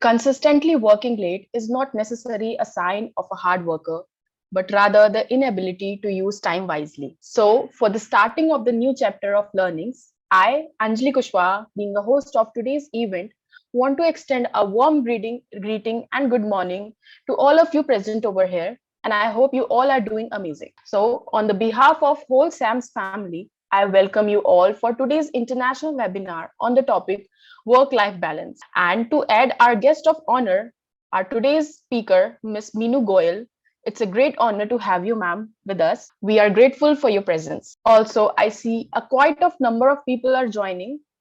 Consistently working late is not necessarily a sign of a hard worker, but rather the inability to use time wisely. So, for the starting of the new chapter of learnings, I, Anjali Kushwaha, being the host of today's event, want to extend a warm greeting and good morning to all of you present over here. And I hope you all are doing amazing. So, on the behalf of whole Sam's family, I welcome you all for today's international webinar on the topic work life balance. And to add our guest of honor, our today's speaker, Ms. Meenu Goyal. It's a great honor to have you, ma'am, with us. We are grateful for your presence. Also, I see a quite of number of people are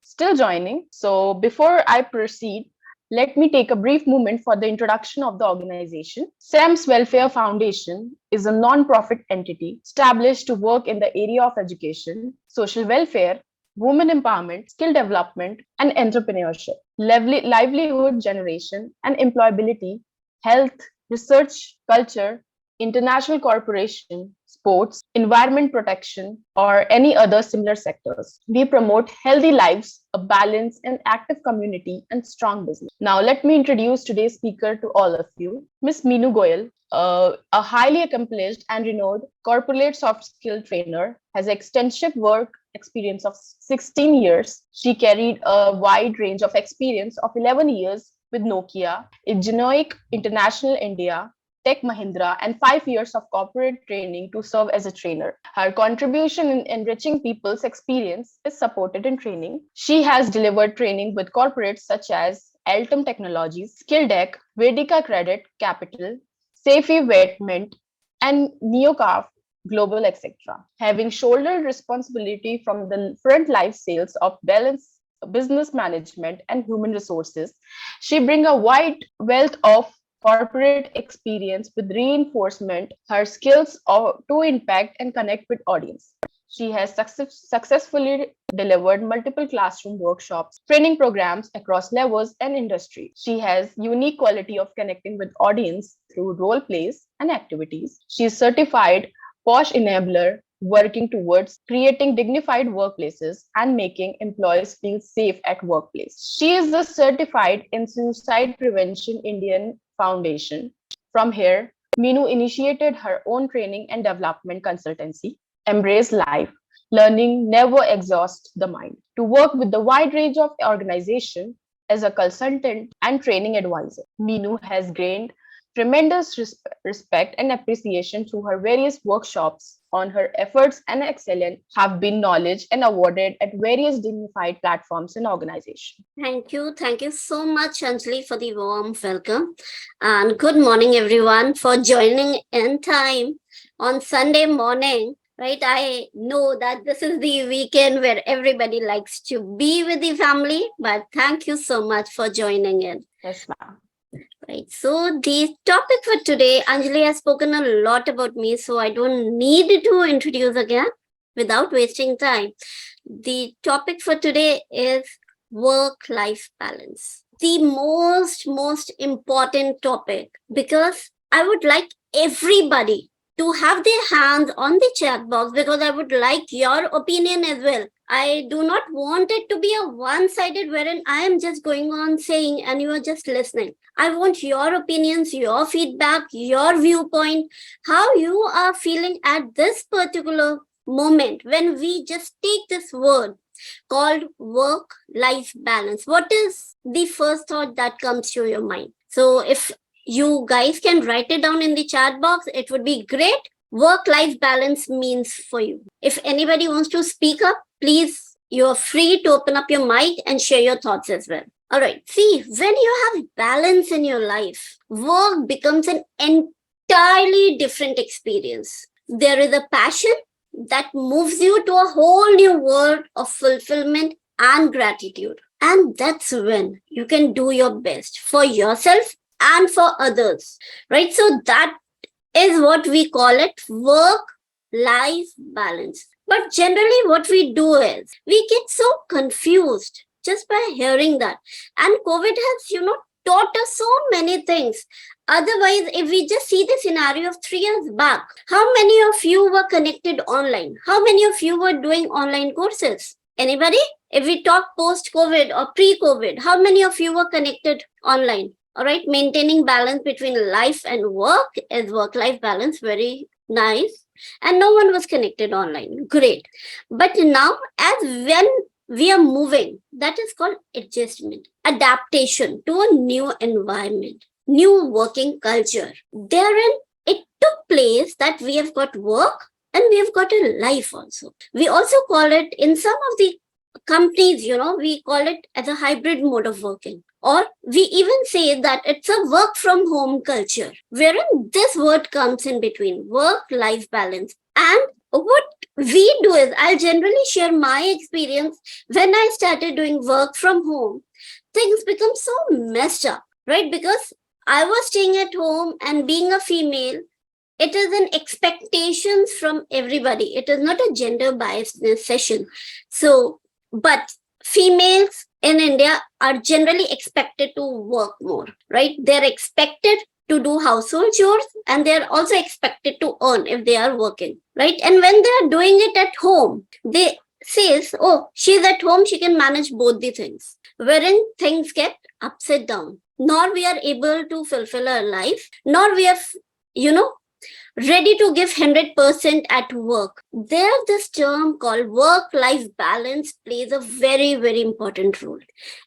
still joining. So before I proceed, let me take a brief moment for the introduction of the organization. SAM's Welfare Foundation is a non-profit entity established to work in the area of education, social welfare, women empowerment, skill development, and entrepreneurship, livelihood generation and employability, health, research, culture, international cooperation, sports, environment protection, or any other similar sectors. We promote healthy lives, a balanced and active community, and strong business. Now, let me introduce today's speaker to all of you, Ms. Meenu Goyal, a highly accomplished and renowned corporate soft skill trainer, has extensive work experience of 16 years. She carried a wide range of experience of 11 years with Nokia, Genoic International India, Tech Mahindra, and 5 years of corporate training to serve as a trainer. Her contribution in enriching people's experience is supported in training. She has delivered training with corporates such as Altum Technologies, SkillDeck, Vedika Credit Capital, Safi Vetment, and Neocaf Global, etc. Having shouldered responsibility from the front life sales of balance business management and human resources, she brings a wide wealth of corporate experience with reinforcement her skills to impact and connect with audience. She has successfully delivered multiple classroom workshops, training programs across levels and industry. She has unique quality of connecting with audience through role plays and activities. She is certified Posh enabler working towards creating dignified workplaces and making employees feel safe at workplace. She is a certified in Suicide Prevention Indian Foundation. From here, Meenu initiated her own training and development consultancy, Embrace Life, learning never exhausts the mind, to work with the wide range of organization as a consultant and training advisor. Meenu has gained tremendous respect and appreciation through her various workshops on her efforts and excellence have been acknowledged and awarded at various dignified platforms and organizations. Thank you. Thank you so much, Anjali, for the warm welcome. And good morning, everyone, for joining in time on Sunday morning. Right, I know that this is the weekend where everybody likes to be with the family, but thank you so much for joining in. Yes, ma'am. Right. So the topic for today, Anjali has spoken a lot about me, so I don't need to introduce again without wasting time. The topic for today is work-life balance. The most important topic, because I would like everybody to have their hands on the chat box, because I would like your opinion as well. I do not want it to be a one-sided wherein I am just going on saying and you are just listening. I want your opinions, your feedback, your viewpoint, how you are feeling at this particular moment when we just take this word called work-life balance. What is the first thought that comes to your mind? So if you guys can write it down in the chat box, it would be great. Work-life balance means for you. If anybody wants to speak up, please, you are free to open up your mic and share your thoughts as well. All right. See, when you have balance in your life, work becomes an entirely different experience. There is a passion that moves you to a whole new world of fulfillment and gratitude. And that's when you can do your best for yourself and for others, right? So that is what we call it work-life balance. But generally what we do is we get so confused just by hearing that. And COVID has, taught us so many things. Otherwise, if we just see the scenario of 3 years back, how many of you were connected online? How many of you were doing online courses? Anybody? If we talk post-COVID or pre-COVID, how many of you were connected online? All right, maintaining balance between life and work is work-life balance, very nice. And no one was connected online, great. But now, as when we are moving, that is called adjustment, adaptation to a new environment, new working culture. Therein, it took place that we have got work and we have got a life also. We also call it, in some of the companies, we call it as a hybrid mode of working. Or we even say that it's a work from home culture, wherein this word comes in between, work-life balance. And what we do is, I'll generally share my experience. When I started doing work from home, things become so messed up, right? Because I was staying at home, and being a female, it is an expectations from everybody. It is not a gender biased session. So, but females in India are generally expected to work more, right? They're expected to do household chores, and they're also expected to earn if they are working, right? And when they are doing it at home, they says, oh, she's at home, she can manage both the things, wherein things get upside down. Nor we are able to fulfill our life, nor we are, ready to give 100% at work. There, this term called work-life balance plays a very, very important role.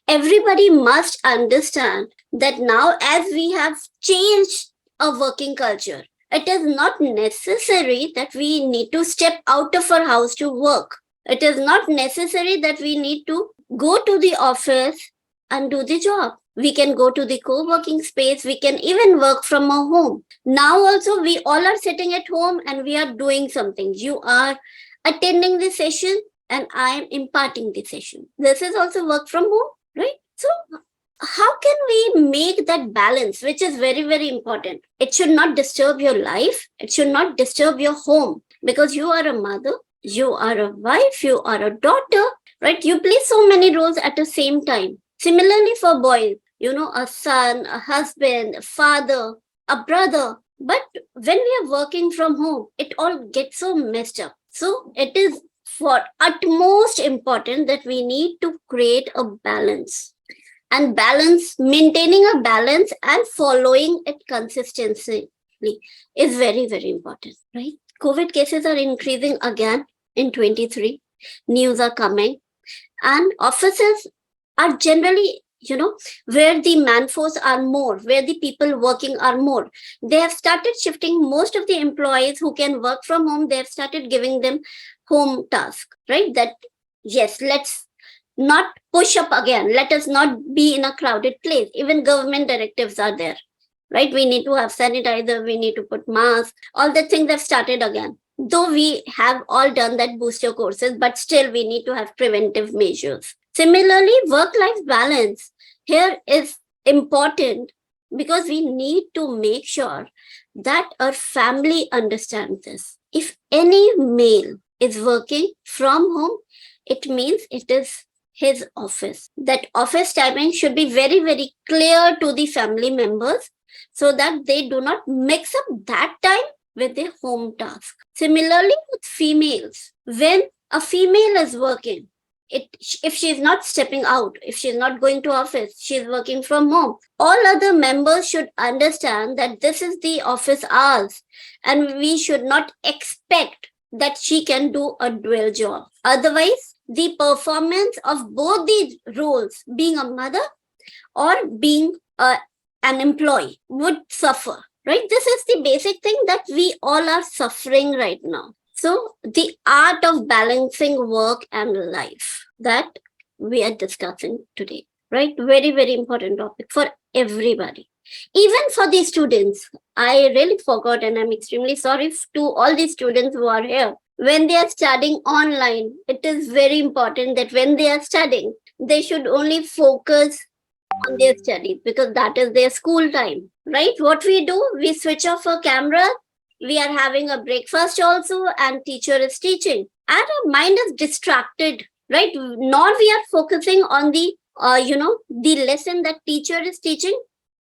Everybody must understand that now, as we have changed our working culture, it is not necessary that we need to step out of our house to work. It is not necessary that we need to go to the office and do the job. We can go to the co-working space. We can even work from our home. Now also, we all are sitting at home and we are doing something. You are attending the session and I am imparting the session. This is also work from home, right? So how can we make that balance, which is very, very important? It should not disturb your life. It should not disturb your home, because you are a mother, you are a wife, you are a daughter, right? You play so many roles at the same time. Similarly for boys, a son, a husband, a father, a brother. But when we are working from home, it all gets so messed up. So it is for utmost important that we need to create a balance. And maintaining a balance and following it consistently is very, very important, right? COVID cases are increasing again in 23. News are coming. And offices are generally, where the manforce are more, where the people working are more. They have started shifting most of the employees who can work from home. They have started giving them home tasks, right? That, yes, let's not push up again. Let us not be in a crowded place. Even government directives are there, right? We need to have sanitizer. We need to put masks. All the things have started again. Though we have all done that booster courses, but still we need to have preventive measures. Similarly, work-life balance here is important because we need to make sure that our family understands this. If any male is working from home, it means it is his office. That office timing should be very, very clear to the family members so that they do not mix up that time with their home task. Similarly, with females, when a female is working, if she's not stepping out, if she's not going to office, she's working from home, all other members should understand that this is the office hours and we should not expect that she can do a dual job. Otherwise, the performance of both these roles, being a mother or being an employee, would suffer, right? This is the basic thing that we all are suffering right now. So the art of balancing work and life that we are discussing today, right? Very, very important topic for everybody. Even for the students, I really forgot, and I'm extremely sorry to all the students who are here. When they are studying online, it is very important that when they are studying, they should only focus on their studies because that is their school time, right? What we do, we switch off our camera, we are having a breakfast also, and teacher is teaching. And our mind is distracted, right? Nor we are focusing on the, the lesson that teacher is teaching,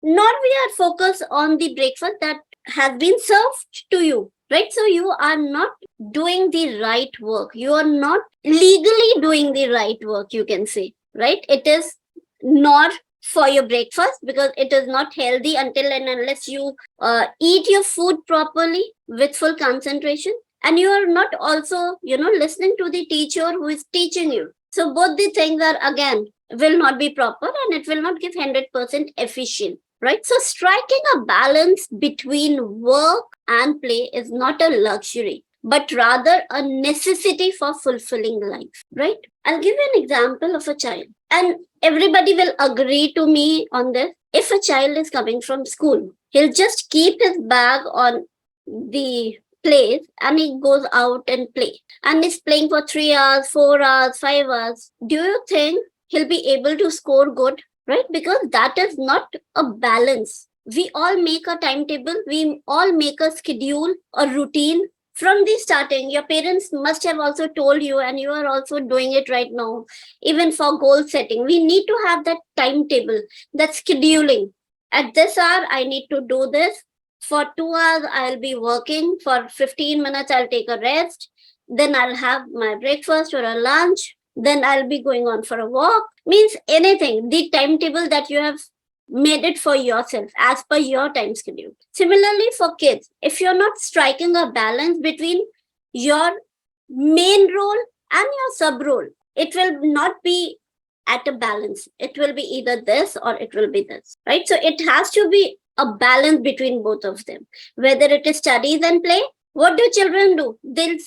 nor we are focused on the breakfast that has been served to you. right? So you are not doing the right work. You are not legally doing the right work, you can say, right? It is not for your breakfast because it is not healthy until and unless you eat your food properly with full concentration, and you are not also, listening to the teacher who is teaching you. So both the things are again will not be proper, and it will not give 100% efficient, right? So striking a balance between work and play is not a luxury, but rather a necessity for fulfilling life, right? I'll give you an example of a child, and everybody will agree to me on this. If a child is coming from school, he'll just keep his bag on the place and he goes out and play, and he's playing for 3 hours, 4 hours, 5 hours. Do you think he'll be able to score good, right? Because that is not a balance. We all make a timetable, we all make a schedule, a routine from the starting. Your parents must have also told you, and you are also doing it right now. Even for goal setting, we need to have that timetable, that scheduling. At this hour I need to do this. For 2 hours I'll be working. For 15 minutes I'll take a rest. Then I'll have my breakfast or a lunch. Then I'll be going on for a walk. Means anything, the timetable that you have made it for yourself as per your time schedule. Similarly, for kids, if you're not striking a balance between your main role and your sub role, it will not be at a balance. It will be either this or it will be this, right? So it has to be a balance between both of them. Whether it is studies and play, what do children do? They'll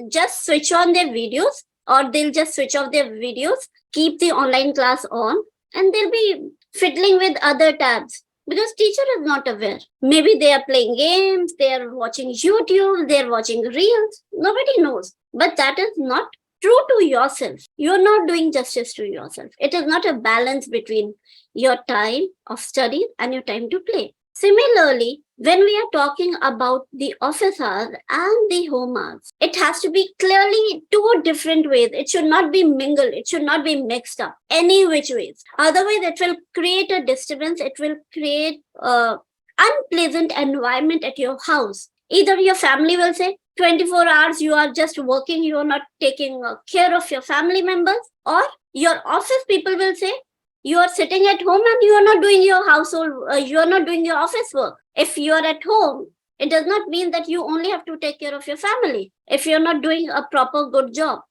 just switch on their videos, or they'll just switch off their videos, keep the online class on, and they'll be fiddling with other tabs because teacher is not aware. Maybe they are playing games, they are watching YouTube, they are watching reels. Nobody knows. But that is not true to yourself. You're not doing justice to yourself. It is not a balance between your time of study and your time to play. Similarly, when we are talking about the office hours and the home hours, it has to be clearly two different ways. It should not be mingled. It should not be mixed up any which ways. Otherwise, it will create a disturbance. It will create a unpleasant environment at your house. Either your family will say 24 hours you are just working, you are not taking care of your family members, or your office people will say you are sitting at home and you are not doing your household, you are not doing your office work. If you are at home, it does not mean that you only have to take care of your family if you're not doing a proper good job,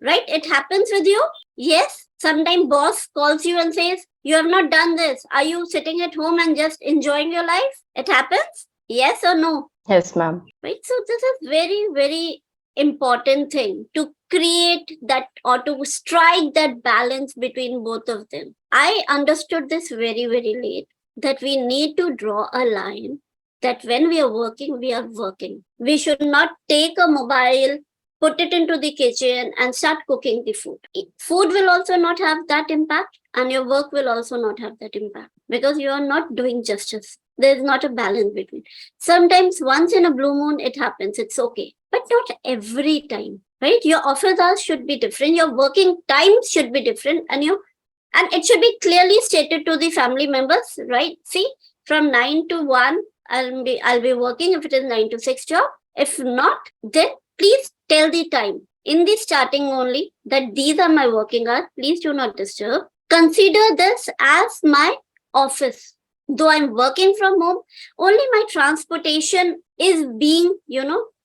right? It happens with you. Yes, sometimes boss calls you and says you have not done this. Are you sitting at home and just enjoying your life? It happens. Yes or no? Yes, ma'am. Right. So this is very, very important thing to create that or to strike that balance between both of them. I understood this very, very late, that we need to draw a line that when we are working, we are working. We should not take a mobile, put it into the kitchen and start cooking the food. Food will also not have that impact, and your work will also not have that impact because you are not doing justice. There's not a balance between. Sometimes once in a blue moon, it happens. It's okay. But not every time, right? Your office hours should be different. Your working times should be different. And it should be clearly stated to the family members, right? See, from 9 to 1, I'll be working if it is 9 to 6 job. If not, then please tell the time in the starting only that these are my working hours. Please do not disturb. Consider this as my office. Though I'm working from home, only my transportation is being,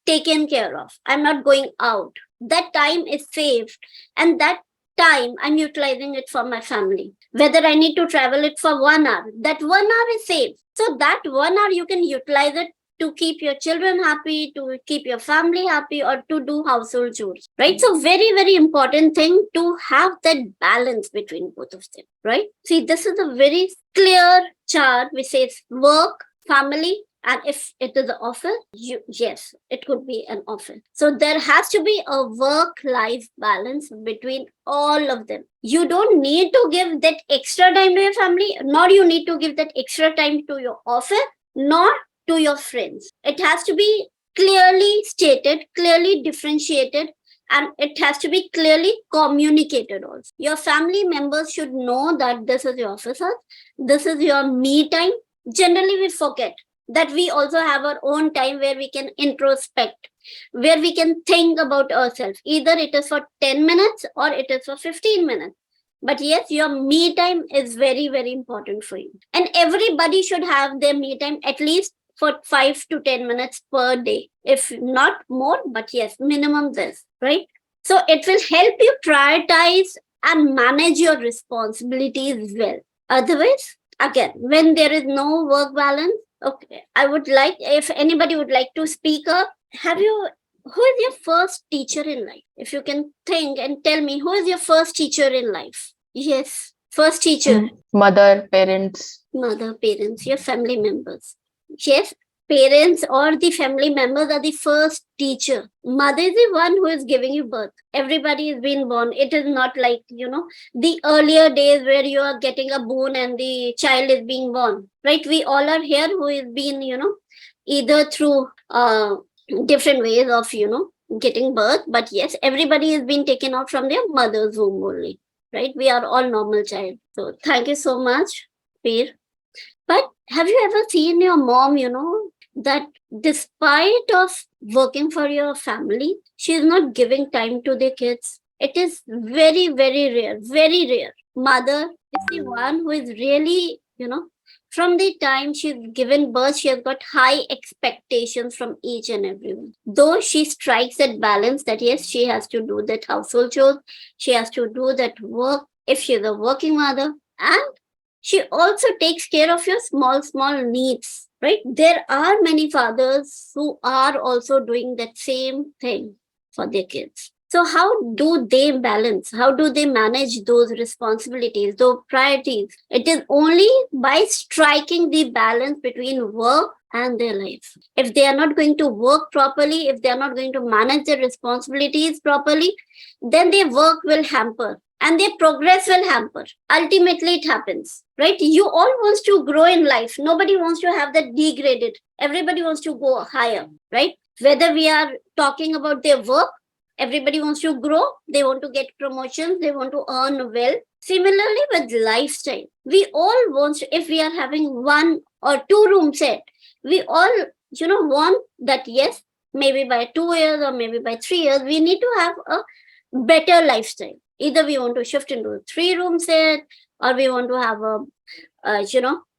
taken care of. I'm not going out. That time is saved, and that time I'm utilizing it for my family. Whether I need to travel it for 1 hour, that 1 hour is saved. So that 1 hour you can utilize it to keep your children happy, to keep your family happy, or to do household chores, right? So very, very important thing to have that balance between both of them, right? See, this is a very clear chart which says work, family, and if it is an office, yes, it could be an office. So there has to be a work-life balance between all of them. You don't need to give that extra time to your family, nor you need to give that extra time to your office, nor to your friends. It has to be clearly stated, clearly differentiated, and it has to be clearly communicated also. Your family members should know that this is your office hours, this is your me time. Generally, we forget. that we also have our own time where we can introspect, where we can think about ourselves. Either it is for 10 minutes or it is for 15 minutes. But yes, your me time is very, very important for you. And everybody should have their me time at least for 5 to 10 minutes per day. If not more, but yes, minimum this, right? So it will help you prioritize and manage your responsibilities well. Otherwise, again, when there is no work balance, okay, I would like, if anybody would like to speak up, who is your first teacher in life? If you can think and tell me, who is your first teacher in life? Yes, first teacher. Mother, parents. Mother, parents, your family members. Yes, parents or the family members are the first teacher. Mother is the one who is giving you birth. Everybody is being born. It is not like, the earlier days where you are getting a bone and the child is being born, right? We all are here who is being, either through different ways of, getting birth. But yes, everybody is being taken out from their mother's womb only, right? We are all normal child. So thank you so much, Peer. But have you ever seen your mom, that despite of working for your family, she is not giving time to the kids? It is very, very rare, very rare. Mother is the one who is really, from the time she's given birth, she has got high expectations from each and everyone. Though she strikes that balance that yes, she has to do that household chores, she has to do that work if she's a working mother, and she also takes care of your small needs, right? There are many fathers who are also doing that same thing for their kids. So how do they balance? How do they manage those responsibilities, those priorities? It is only by striking the balance between work and their life. If they are not going to work properly, if they are not going to manage their responsibilities properly, then their work will hamper and their progress will hamper. Ultimately, it happens, right? You all wants to grow in life. Nobody wants to have that degraded. Everybody wants to go higher, right? Whether we are talking about their work, everybody wants to grow. They want to get promotions. They want to earn well. Similarly, with lifestyle, we all want to, if we are having 1 or 2 room set, we all, want that, yes, maybe by 2 years or maybe by 3 years, we need to have a better lifestyle. Either we want to shift into a 3 room set, or we want to have a,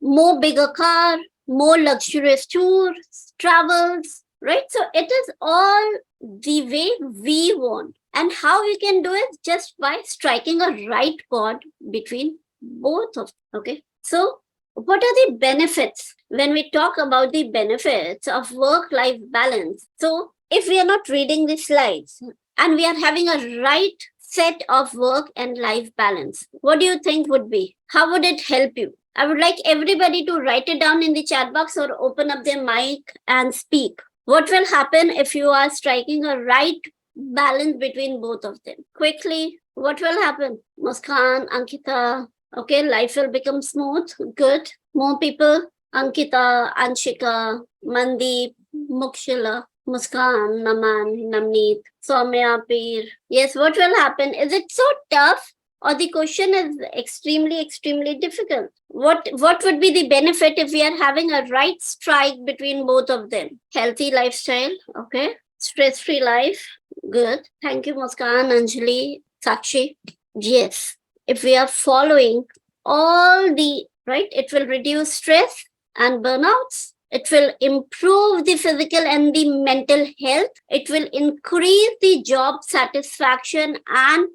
more bigger car, more luxurious tours, travels, right? So it is all the way we want. And how we can do it just by striking a right chord between both of them. Okay. So what are the benefits when we talk about the benefits of work-life balance? So if we are not reading the slides and we are having a right set of work and life balance, what do you think would be? How would it help you? I would like everybody to write it down in the chat box or open up their mic and speak. What will happen if you are striking a right balance between both of them? Quickly, what will happen? Muskan, Ankita, okay, life will become smooth. Good. More people. Ankita, Anshika, Mandeep, Mukshila, Muskan, Naman, Namneet, Soumya, Peer. Yes, what will happen? Is it so tough? Or the question is extremely, extremely difficult? What would be the benefit if we are having a right strike between both of them? Healthy lifestyle, okay. Stress-free life, good. Thank you, Muskan, Anjali, Sakshi. Yes, if we are following all the, right, it will reduce stress and burnouts. It will improve the physical and the mental health. It will increase the job satisfaction and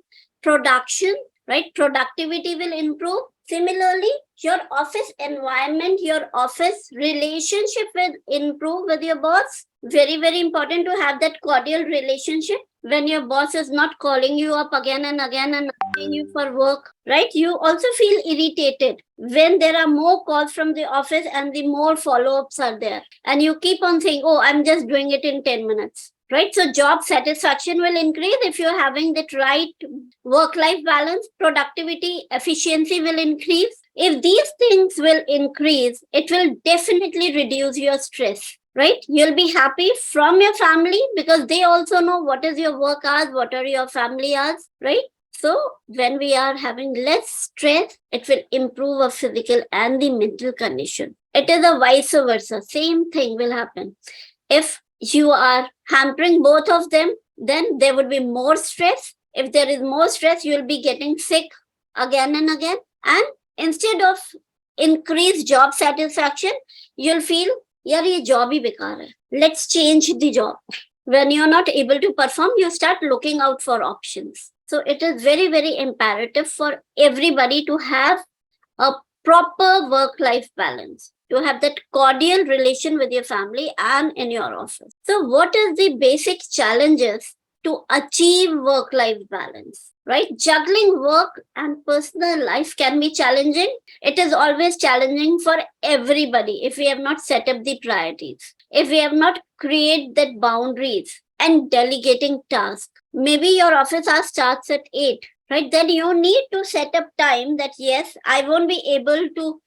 production, right? Productivity will improve. Similarly, your office environment, your office relationship will improve with your boss. Very, very important to have that cordial relationship when your boss is not calling you up again and again and asking you for work, right? You also feel irritated when there are more calls from the office and the more follow-ups are there. And you keep on saying, oh, I'm just doing it in 10 minutes. Right? So job satisfaction will increase if you're having that right work-life balance, productivity, efficiency will increase. If these things will increase, it will definitely reduce your stress, right? You'll be happy from your family because they also know what is your work hours, what are your family hours, right? So when we are having less stress, it will improve our physical and the mental condition. It is a vice versa. Same thing will happen. If you are hampering both of them, then there would be more stress. If there is more stress, you will be getting sick again and again. And instead of increased job satisfaction, you'll feel, yaar, ye job hi bekar hai. Let's change the job. When you're not able to perform, you start looking out for options. So it is very, very imperative for everybody to have a proper work-life balance, to have that cordial relation with your family and in your office. So what is the basic challenges to achieve work-life balance, right? Juggling work and personal life can be challenging. It is always challenging for everybody if we have not set up the priorities, if we have not created that boundaries and delegating tasks. Maybe your office hours starts at 8, right? Then you need to set up time that, yes, I won't be able to,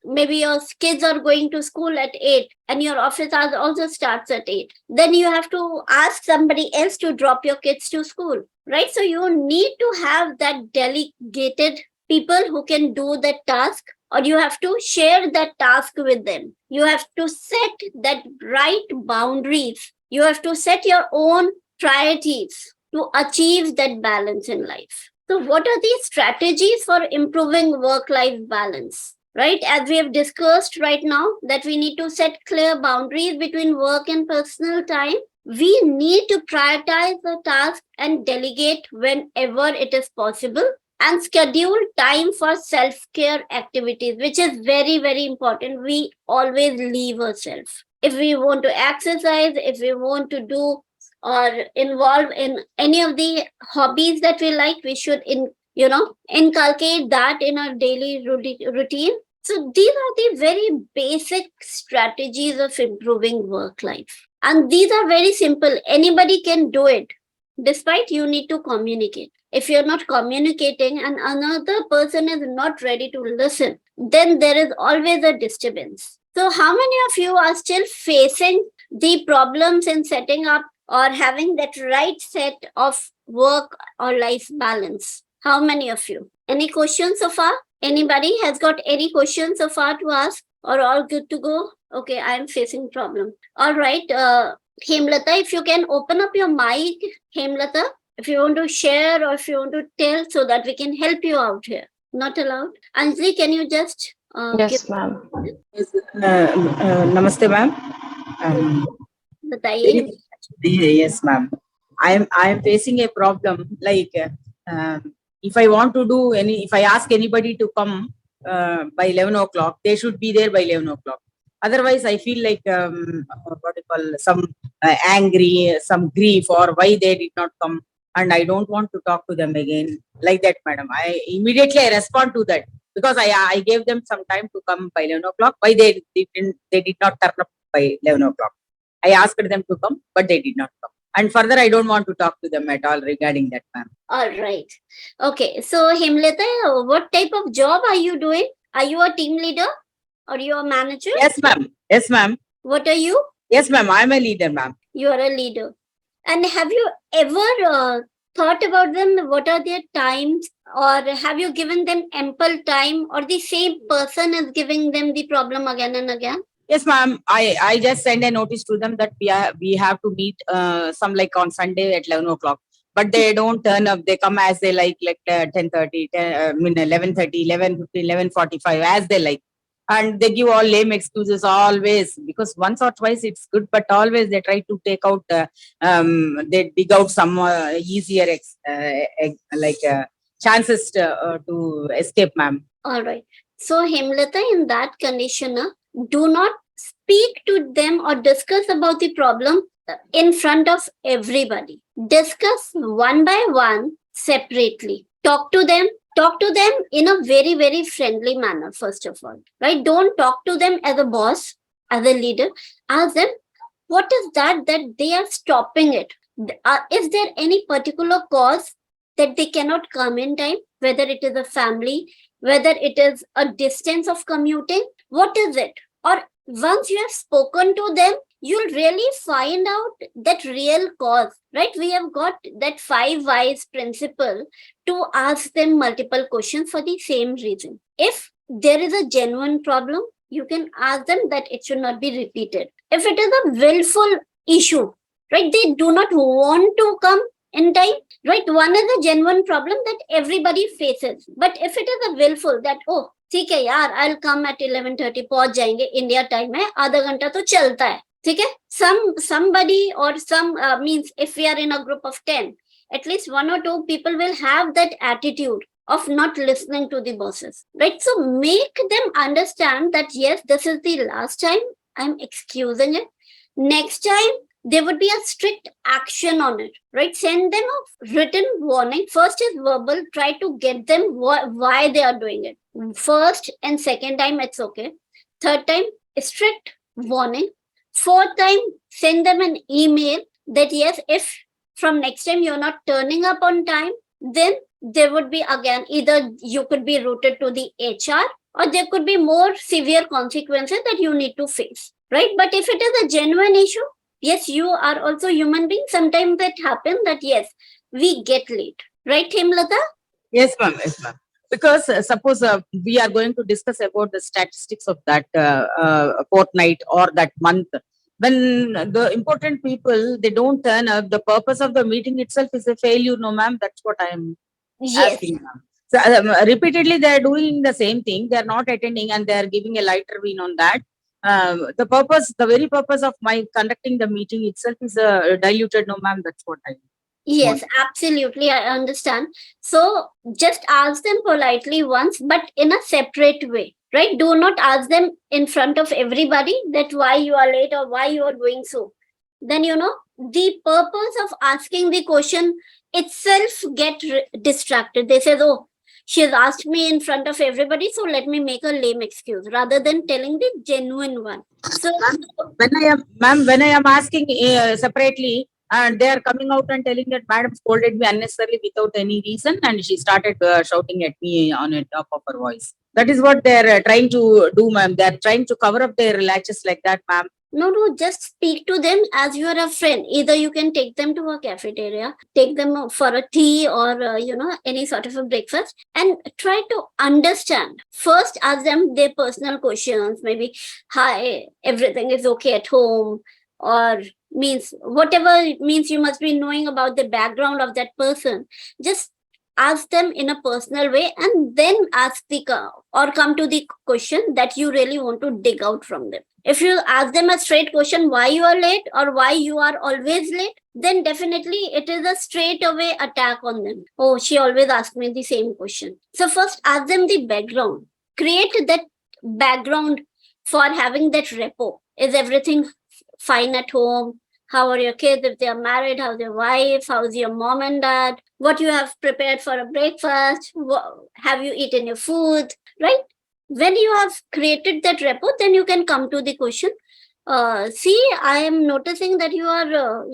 maybe your kids are going to school at 8 and your office hours also starts at 8. Then you have to ask somebody else to drop your kids to school, right? So you need to have that delegated people who can do that task, or you have to share that task with them. You have to set that right boundaries. You have to set your own priorities to achieve that balance in life. So what are the strategies for improving work-life balance? Right? As we have discussed right now, that we need to set clear boundaries between work and personal time. We need to prioritize the task and delegate whenever it is possible, and schedule time for self-care activities, which is very, very important. We always leave ourselves. If we want to exercise, if we want to do or involve in any of the hobbies that we like, we should inculcate that in our daily routine. So these are the very basic strategies of improving work life, and these are very simple. Anybody can do it, despite you need to communicate. If you're not communicating and another person is not ready to listen, then there is always a disturbance. So how many of you are still facing the problems in setting up or having that right set of work or life balance? How many of you? Any questions so far? Anybody has got any questions so far to ask, or all good to go? Okay, I am facing problem. All right. Hemlata, if you can open up your mic, Hemlata, if you want to share or if you want to tell so that we can help you out here. Not allowed. Anjali, can you just Yes, ma'am. Yes, namaste, ma'am. बताइए. Yes, ma'am. I am facing a problem. Like, if I want to do if I ask anybody to come by 11 o'clock, they should be there by 11 o'clock. Otherwise, I feel like what you call some angry, some grief, or why they did not come, and I don't want to talk to them again. Like that, madam. I immediately respond to that, because I gave them some time to come by 11 o'clock. Why they did not turn up by 11 o'clock? I asked them to come, but they did not come. And further, I don't want to talk to them at all regarding that, ma'am. All right. Okay. So, Hemlata, what type of job are you doing? Are you a team leader or you a manager? Yes, ma'am. Yes, ma'am. What are you? Yes, ma'am. I'm a leader, ma'am. You are a leader. And have you ever thought about them? What are their times? Or have you given them ample time? Or the same person is giving them the problem again and again? Yes, ma'am. I just send a notice to them that we have to meet some like on Sunday at 11 o'clock. But they don't turn up. They come as they like 10:30, 11:30, 11:50, 11:45, as they like. And they give all lame excuses always, because once or twice it's good, but always they try to take out, they dig out some easier chances to escape, ma'am. All right. So, Hemlata, in that condition, do not speak to them or discuss about the problem in front of everybody. Discuss one by one separately. Talk to them in a very, very friendly manner, first of all, right? Don't talk to them as a boss, as a leader. Ask them, what is that they are stopping it? Is there any particular cause that they cannot come in time, whether it is a family, whether it is a distance of commuting? What is it? Or once you have spoken to them, you'll really find out that real cause, right? We have got that 5 whys principle to ask them multiple questions for the same reason. If there is a genuine problem, you can ask them that it should not be repeated. If it is a willful issue, right, they do not want to come in time, right? One is a genuine problem that everybody faces. But if it is a willful that, oh, ठीक है यार, I'll come at 11:30, पहुंच जाएंगे, India time है, आधा घंटा तो चलता है, ठीक है. Somebody or some means if we are in a group of 10, at least 1 or 2 people will have that attitude of not listening to the bosses, right? So make them understand that yes, this is the last time, I'm excusing it. Next time there would be a strict action on it, right? Send them a written warning. First is verbal, try to get them why they are doing it. First and second time it's okay. Third time, strict warning. Fourth time, send them an email that yes, if from next time you're not turning up on time, then there would be again, either you could be routed to the HR or there could be more severe consequences that you need to face, right? But if it is a genuine issue, yes, you are also human being. Sometimes that happens that yes, we get late, right, Hemlata? Yes, ma'am. Yes, ma'am. Because suppose we are going to discuss about the statistics of that fortnight or that month. When the important people, they don't turn up, the purpose of the meeting itself is a failure, no ma'am. That's what I am Yes. asking, ma'am. So, repeatedly they are doing the same thing. They are not attending and they are giving a lighter win on that. The very purpose of my conducting the meeting itself is diluted, no ma'am. That's what I. Yes, absolutely. I understand. So just ask them politely once, but in a separate way, right? Do not ask them in front of everybody that why you are late or why you are doing so. Then, the purpose of asking the question itself get distracted. They say, oh, she's asked me in front of everybody, so let me make a lame excuse rather than telling the genuine one. So When I am asking separately, and they are coming out and telling that madam scolded me unnecessarily without any reason, and she started shouting at me on the top of her voice. That is what they are trying to do, ma'am. They are trying to cover up their latches like that, ma'am. No, just speak to them as you are a friend. Either you can take them to a cafeteria, take them for a tea or, any sort of a breakfast and try to understand. First, ask them their personal questions. Maybe, hi, everything is okay at home, or means whatever it means, you must be knowing about the background of that person. Just ask them in a personal way and then ask or come to the question that you really want to dig out from them. If you ask them a straight question, why you are late or why you are always late, then definitely it is a straight away attack on them. Oh, she always asks me the same question. So first ask them the background. Create that background for having that rapport. Is everything fine at home? How are your kids? If they are married, how's your wife? How's your mom and dad? What you have prepared for a breakfast? Have you eaten your food? Right? When you have created that rapport, then you can come to the question. See, I am noticing that you are,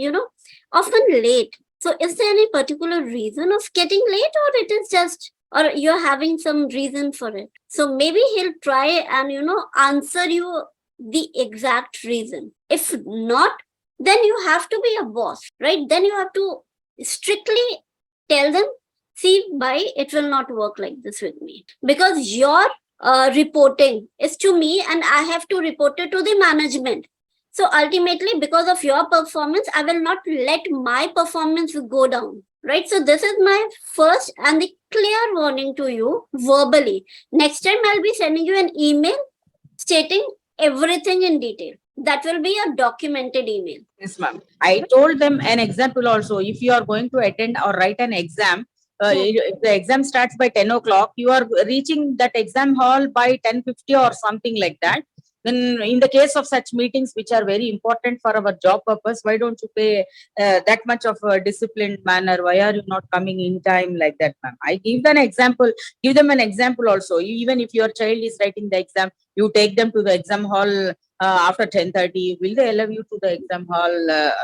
often late. So is there any particular reason of getting late, or it is just, or you're having some reason for it? So maybe he'll try and, answer you the exact reason. If not, then you have to be a boss, right? Then you have to strictly tell them, see, bye, it will not work like this with me, because your reporting is to me and I have to report it to the management. So ultimately, because of your performance, I will not let my performance go down, right? So this is my first and the clear warning to you verbally. Next time I'll be sending you an email stating everything in detail. That will be a documented email. Yes, ma'am. I told them an example also. If you are going to attend or write an exam, if the exam starts by 10 o'clock, you are reaching that exam hall by 10:50 or something like that. Then in the case of such meetings, which are very important for our job purpose, why don't you pay that much of a disciplined manner? Why are you not coming in time like that, ma'am? I give them an example also. Even if your child is writing the exam, you take them to the exam hall after 10:30. Will they allow you to the exam hall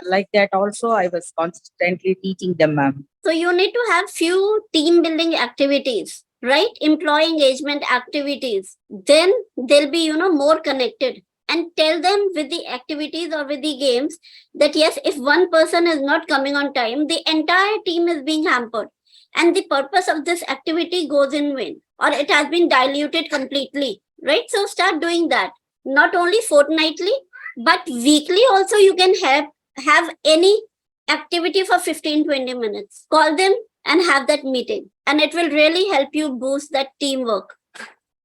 like that also? I was constantly teaching them, ma'am. So you need to have few team building activities, right? Employee engagement activities. Then they'll be, more connected. and tell them with the activities or with the games that yes, if one person is not coming on time, the entire team is being hampered. And the purpose of this activity goes in vain, or it has been diluted completely, right? So start doing that. Not only fortnightly, but weekly also you can have any activity for 15-20 minutes. Call them and have that meeting. And it will really help you boost that teamwork.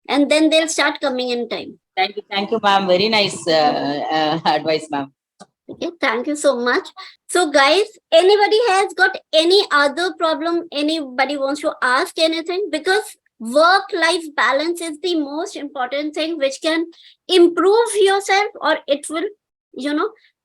And then they'll start coming in time. Thank you, ma'am. Very nice advice, ma'am. Okay, thank you so much. So guys, anybody has got any other problem? Anybody wants to ask anything? Because work-life balance is the most important thing which can improve yourself, or it will,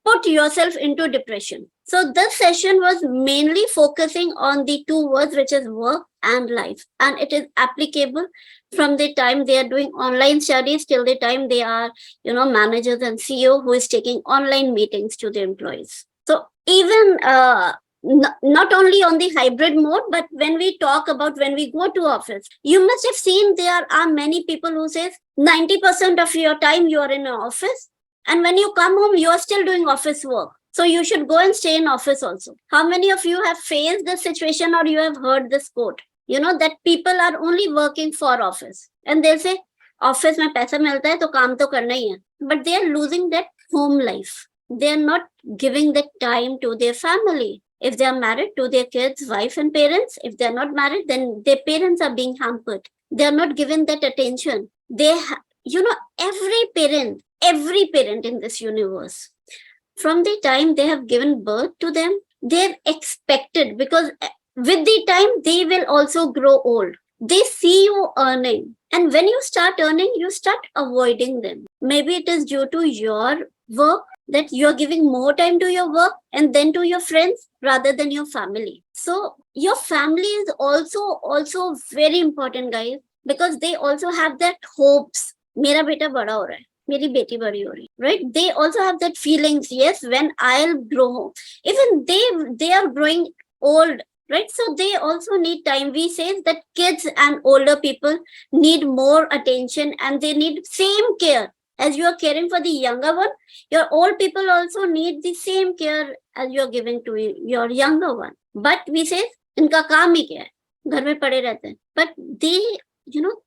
put yourself into depression. So this session was mainly focusing on the two words, which is work and life. And it is applicable from the time they are doing online studies till the time they are, managers and CEO who is taking online meetings to the employees. So even not only on the hybrid mode, but when we talk about when we go to office, you must have seen there are many people who says 90% of your time you are in an office. And when you come home, you are still doing office work. So you should go and stay in office also. How many of you have faced this situation, or you have heard this quote? That people are only working for office. And they'll say, office mein paisa milta hai, to kaam to karna hi hai. But they are losing that home life. They are not giving that time to their family. If they are married, to their kids, wife and parents. If they are not married, then their parents are being hampered. They are not given that attention. They, every parent in this universe, from the time they have given birth to them, they're expected, because with the time they will also grow old. They see you earning, and when you start earning, you start avoiding them. Maybe it is due to your work that you're giving more time to your work and then to your friends rather than your family. So your family is also very important, guys, because they also have that hopes. Mera beta bada ho raha hai. Meri beti badi ho rahi, right? They also have that feelings. Yes, when I'll grow, even they are growing old, right? So they also need time. We say that kids and older people need more attention, and they need same care as you are caring for the younger one. Your old people also need the same care as you are giving to your younger one. But we say इनका काम ही क्या है, घर में पड़े रहते हैं. But they,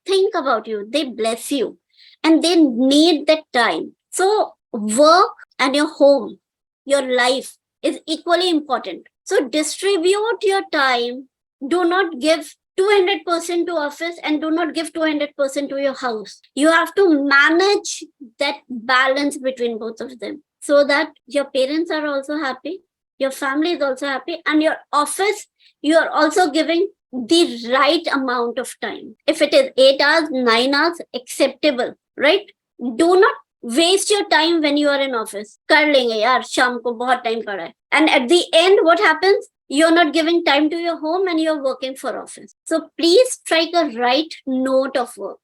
think about you. They bless you. And they need that time. So work and your home, your life is equally important. So distribute your time. Do not give 200% to office and do not give 200% to your house. You have to manage that balance between both of them so that your parents are also happy, your family is also happy, and your office, you are also giving the right amount of time. If it is 8 hours, 9 hours, acceptable. Right? Do not waste your time when you are in office. Kar lenge yaar, sham ko bahut time pada hai. And at the end, what happens? You're not giving time to your home and you're working for office. So please strike a right note of work.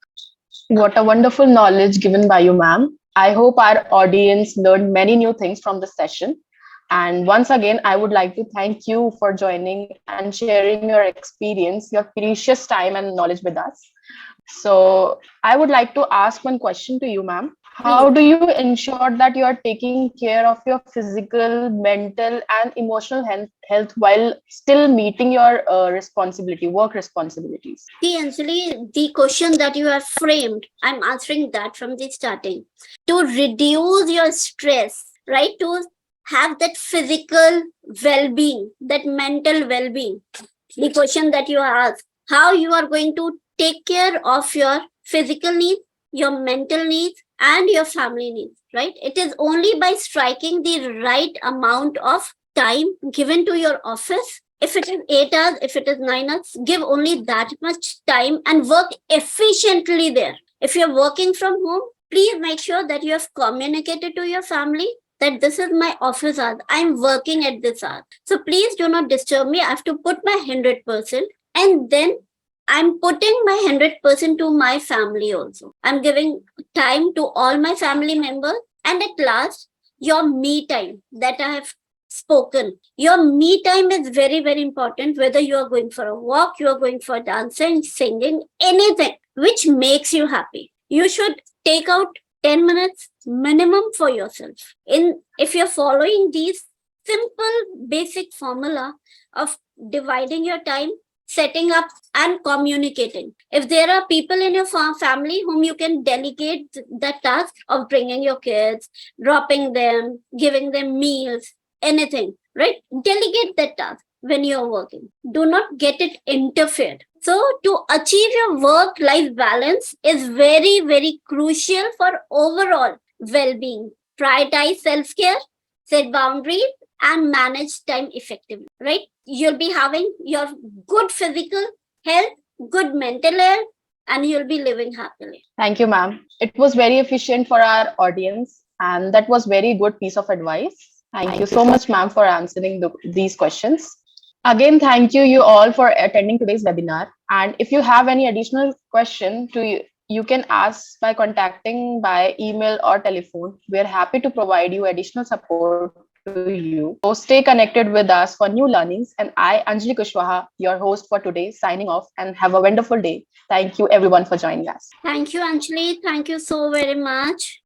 What a wonderful knowledge given by you, ma'am. I hope our audience learned many new things from the session. And once again, I would like to thank you for joining and sharing your experience, your precious time and knowledge with us. So I would like to ask one question to you, ma'am. How do you ensure that you are taking care of your physical, mental, and emotional health while still meeting your work responsibilities? See, Anjali, the question that you have framed, I'm answering that from the starting. To reduce your stress, right? To have that physical well-being, that mental well-being. The question that you asked, how you are going to take care of your physical needs, your mental needs, and your family needs, right? It is only by striking the right amount of time given to your office. If it is 8 hours, if it is 9 hours, give only that much time and work efficiently there. If you're working from home, please make sure that you have communicated to your family that this is my office hours. I'm working at this hour. So please do not disturb me. I have to put my 100%, and then I'm putting my 100% to my family also. I'm giving time to all my family members. And at last, your me time that I have spoken. Your me time is very, very important. Whether you are going for a walk, you are going for dancing, singing, anything which makes you happy. You should take out 10 minutes minimum for yourself. If you're following these simple basic formula of dividing your time, setting up and communicating. If there are people in your family whom you can delegate the task of bringing your kids, dropping them, giving them meals, anything, right? Delegate that task when you're working. Do not get it interfered. So to achieve your work-life balance is very, very crucial for overall well-being. Prioritize self-care, set boundaries, and manage time effectively, right? You'll be having your good physical health, good mental health, and you'll be living happily. Thank you, ma'am. It was very efficient for our audience, and that was very good piece of advice. Thank you so much, ma'am, for answering these questions. Again, thank you all for attending today's webinar. And if you have any additional question you can ask by contacting by email or telephone. We are happy to provide you additional support to you. So stay connected with us for new learnings. And I, Anjali Kushwaha, your host for today, signing off, and have a wonderful day. Thank you everyone for joining us. Thank you, Anjali. Thank you so very much.